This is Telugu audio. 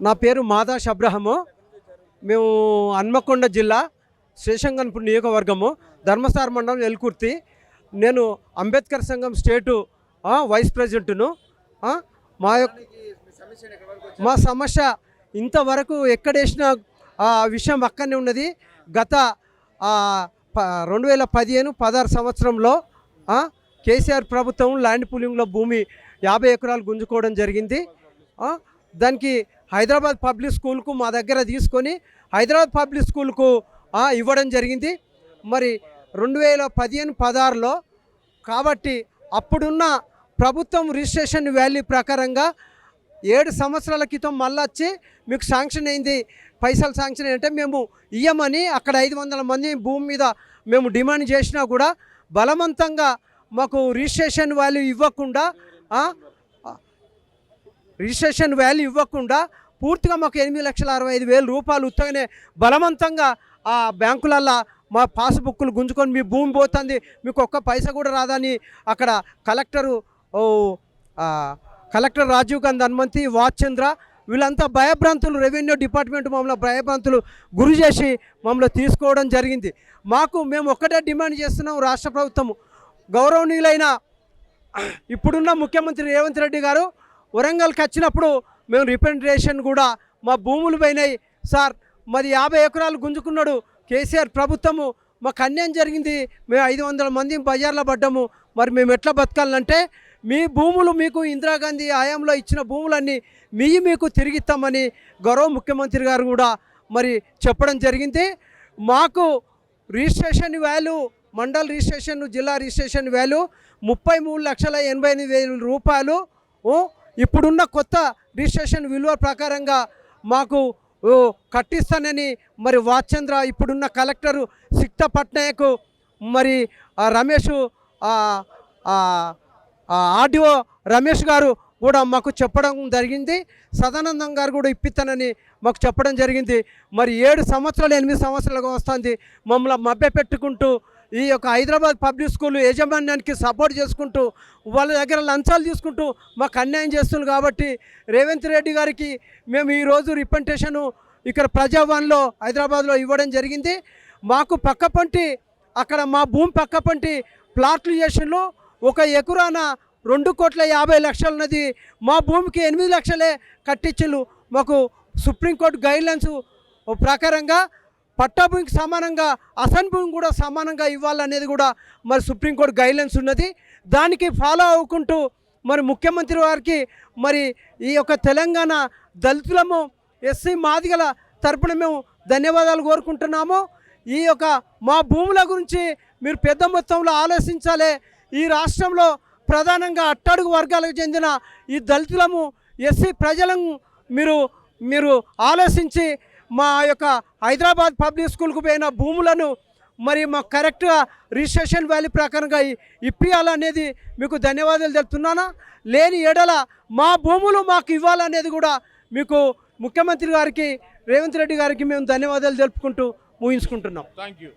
నా పేరు మాదాష్ అబ్రహము. మేము హన్మకొండ జిల్లా శ్రీశంగన్పూర్ నియోజకవర్గము, ధర్మసార మండలం, ఎల్కుర్తి. నేను అంబేద్కర్ సంఘం స్టేటు వైస్ ప్రెసిడెంట్ను. మా సమస్య ఇంతవరకు ఎక్కడేసిన విషయం అక్కడనే ఉన్నది. గత 2015-16 సంవత్సరంలో కేసీఆర్ ప్రభుత్వం ల్యాండ్ పూలింగ్లో భూమి 50 ఎకరాలు గుంజుకోవడం జరిగింది. దానికి హైదరాబాద్ పబ్లిక్ స్కూల్కు మా దగ్గర తీసుకొని హైదరాబాద్ పబ్లిక్ స్కూల్కు ఇవ్వడం జరిగింది. మరి 2015-16లో కాబట్టి అప్పుడున్న ప్రభుత్వం రిజిస్ట్రేషన్ వాల్యూ ప్రకారంగా 7 సంవత్సరాల క్రితం మళ్ళీ వచ్చి మీకు శాంక్షన్ అయింది, పైసలు శాంక్షన్ అంటే మేము ఇయ్యమని అక్కడ 500 మంది భూమి మీద మేము డిమాండ్ చేసినా కూడా బలవంతంగా మాకు రిజిస్ట్రేషన్ వాల్యూ ఇవ్వకుండా పూర్తిగా మాకు 8,65,000 రూపాయలు ఉత్తగానే బలవంతంగా ఆ బ్యాంకులల్లో మా పాస్బుక్లు గుంజుకొని మీ భూమి పోతుంది, మీకు ఒక్క పైసా కూడా రాదని అక్కడ కలెక్టర్ రాజీవ్ గాంధీ, హనుమంతి, వాచంద్ర వీళ్ళంతా భయభ్రాంతులు, రెవెన్యూ డిపార్ట్మెంట్ మమ్మల్ని భయభ్రాంతులు గురి చేసి మమ్మల్ని తీసుకోవడం జరిగింది. మేము ఒక్కటే డిమాండ్ చేస్తున్నాం, రాష్ట్ర ప్రభుత్వము గౌరవనీయులైన ఇప్పుడున్న ముఖ్యమంత్రి రేవంత్ రెడ్డి గారు వరంగల్కి వచ్చినప్పుడు మేము రిప్రజెంటేషన్ కూడా మా భూములు పోయినాయి సార్, మరి 50 ఎకరాలు గుంజుకున్నాడు కేసీఆర్ ప్రభుత్వము, మాకు అన్యాయం జరిగింది, మేము 500 మంది బజార్లో పడ్డాము, మరి మేము ఎట్లా బతకాలంటే మీ భూములు మీకు ఇందిరాగాంధీ హయాంలో ఇచ్చిన భూములన్నీ మీకు తిరిగిస్తామని గౌరవ ముఖ్యమంత్రి గారు కూడా మరి చెప్పడం జరిగింది. మాకు రిజిస్ట్రేషన్ వాల్యూ, మండల్ రిజిస్ట్రేషన్, జిల్లా రిజిస్ట్రేషన్ వాల్యూ 33,88,000 రూపాయలు. ఇప్పుడున్న కొత్త రిజిస్ట్రేషన్ విలువ ప్రకారంగా మాకు కట్టిస్తానని మరి వాచంద్ర, ఇప్పుడున్న కలెక్టరు సిక్త పట్నాయక్, మరి రమేష్, ఆర్డీఓ రమేష్ గారు కూడా మాకు చెప్పడం జరిగింది. సదానందం గారు కూడా ఇప్పిస్తానని మాకు చెప్పడం జరిగింది. మరి 7 సంవత్సరాలు 8 సంవత్సరాలుగా వస్తుంది మమ్మల్ని మభ్యపెట్టుకుంటూ ఈ యొక్క హైదరాబాద్ పబ్లిక్ స్కూల్ యాజమాన్యానికి సపోర్ట్ చేసుకుంటూ వాళ్ళ దగ్గర లంచాలు తీసుకుంటూ మాకు అన్యాయం చేస్తున్నారు. కాబట్టి రేవంత్ రెడ్డి గారికి మేము ఈరోజు రిప్రజెంటేషను ఇక్కడ ప్రజావాణిలో హైదరాబాద్లో ఇవ్వడం జరిగింది. మాకు పక్కపంటి అక్కడ మా భూమి పక్కపంటి ప్లాట్లు చేసినలో 1 ఎకరాన 2,50,00,000 ఉన్నది, మా భూమికి 8 లక్షలే కట్టించు. మాకు సుప్రీంకోర్టు గైడ్లైన్స్ ప్రకారంగా పట్టా భూమికి సమానంగా అసైన్ భూమి కూడా సమానంగా ఇవ్వాలనేది కూడా మరి సుప్రీంకోర్టు గైడ్లైన్స్ ఉన్నది. దానికి ఫాలో అవ్వకుంటూ మరి ముఖ్యమంత్రి వారికి మరి ఈ యొక్క తెలంగాణ దళితులము, ఎస్సీ మాదిగల తరపున మేము ధన్యవాదాలు కోరుకుంటున్నాము. ఈ యొక్క మా భూముల గురించి మీరు పెద్ద మొత్తంలో ఆలోచించాలి. ఈ రాష్ట్రంలో ప్రధానంగా అట్టడుగు వర్గాలకు చెందిన ఈ దళితులము, ఎస్సీ ప్రజలను మీరు ఆలోచించి మా యొక్క హైదరాబాద్ పబ్లిక్ స్కూల్కు పోయిన భూములను మరి మాకు కరెక్ట్గా రిజిస్ట్రేషన్ వాల్యూ ప్రకారంగా ఇప్పియాలనేది మీకు ధన్యవాదాలు తెలుపుతున్నాను. లేని ఎడల మా భూములు మాకు ఇవ్వాలనేది కూడా మీకు ముఖ్యమంత్రి గారికి, రేవంత్ రెడ్డి గారికి మేము ధన్యవాదాలు తెలుపుకుంటూ ముగించుకుంటున్నాం. Thank you.